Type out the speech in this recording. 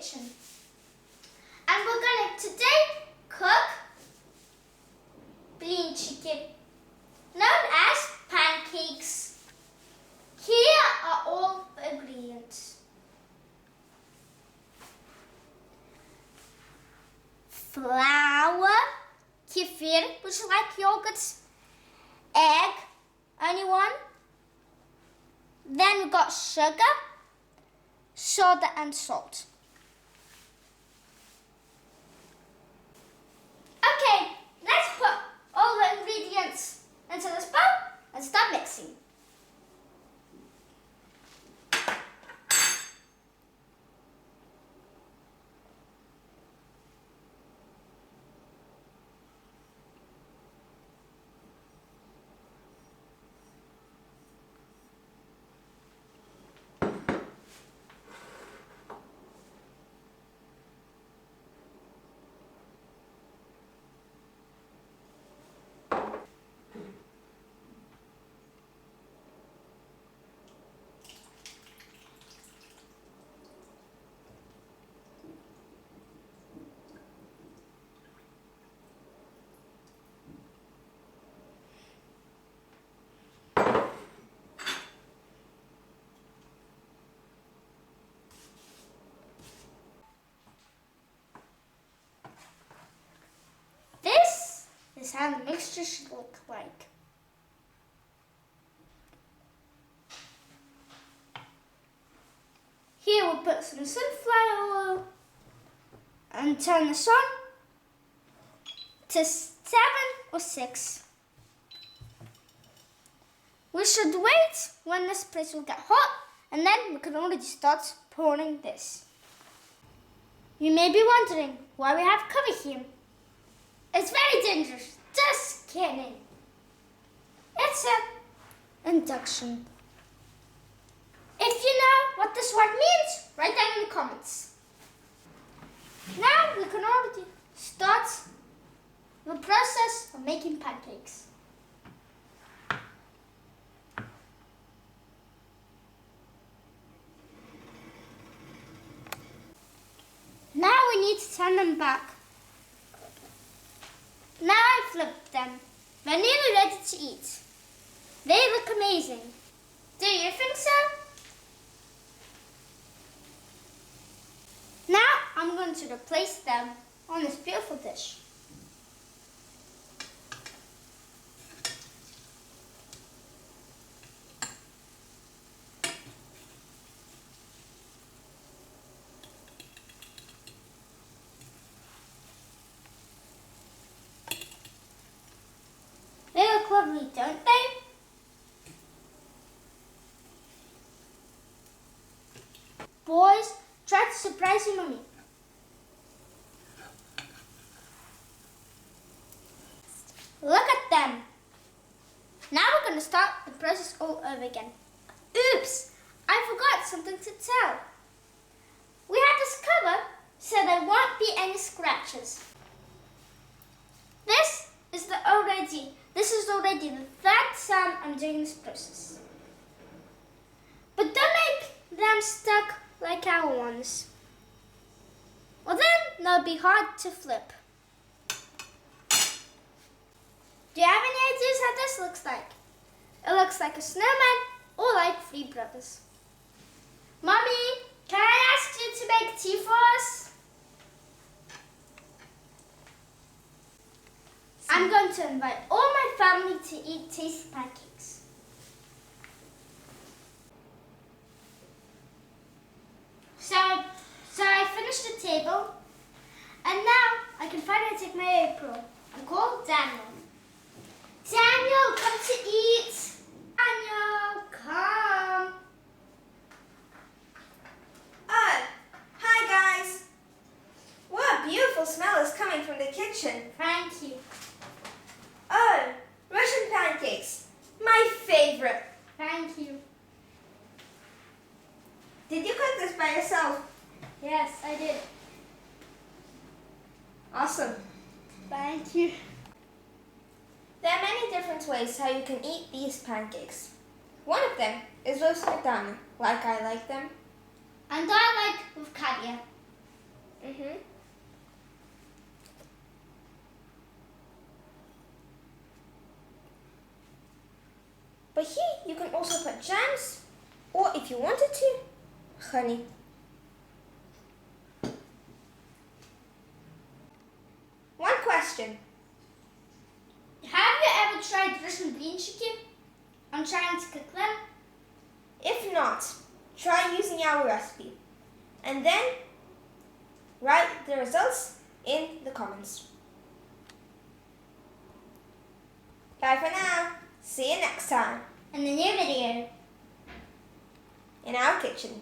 kitchen. And we're going to today cook blinchiki, known as pancakes. Here are all the ingredients. Flour, kefir, which is like yogurt, egg, only one. Then we've got sugar, soda and salt. Okay, let's put all the ingredients into this bowl and start mixing. This is how the mixture should look like. Here we'll put some sunflower oil and turn this on to 7 or 6. We should wait when this place will get hot, and then we can already start pouring this. You may be wondering why we have cover here. It's very dangerous. Just kidding. It's an induction. If you know what this word means, write down in the comments. Now we can already start the process of making pancakes. Now we need to turn them back. Now I flipped them. They're nearly ready to eat. They look amazing. Do you think so? Now I'm going to replace them on this beautiful dish. They look lovely, don't they? Boys, try to surprise your mummy. Look at them. Now we're going to start the process all over again. Oops, I forgot something to tell. We have this cover so there won't be any scratches. This is already the third time I'm doing this process. But don't make them stuck like our ones, or then they'll be hard to flip. Do you have any ideas how this looks like? It looks like a snowman or like 3 brothers. Mommy, can I ask you to make tea for us? I'm going to invite all my family to eat tasty pancakes. So I finished the table, and now I can finally take my apron and call Daniel. Daniel, come to eat. Daniel, come. Oh, hi guys. What a beautiful smell is coming from the kitchen. Thank you. Oh, Russian pancakes, my favorite. Thank you. Did you cook this by yourself? Yes, I did. Awesome. Thank you. There are many different ways how you can eat these pancakes. One of them is roasted down, like I like them. And I like with caviar. But here you can also put jams, or if you wanted to, honey. One question. Have you ever tried Russian blinchiki? I'm trying to cook them. If not, try using our recipe and then write the results in the comments. Bye for now. See you next time In the new video. in our kitchen.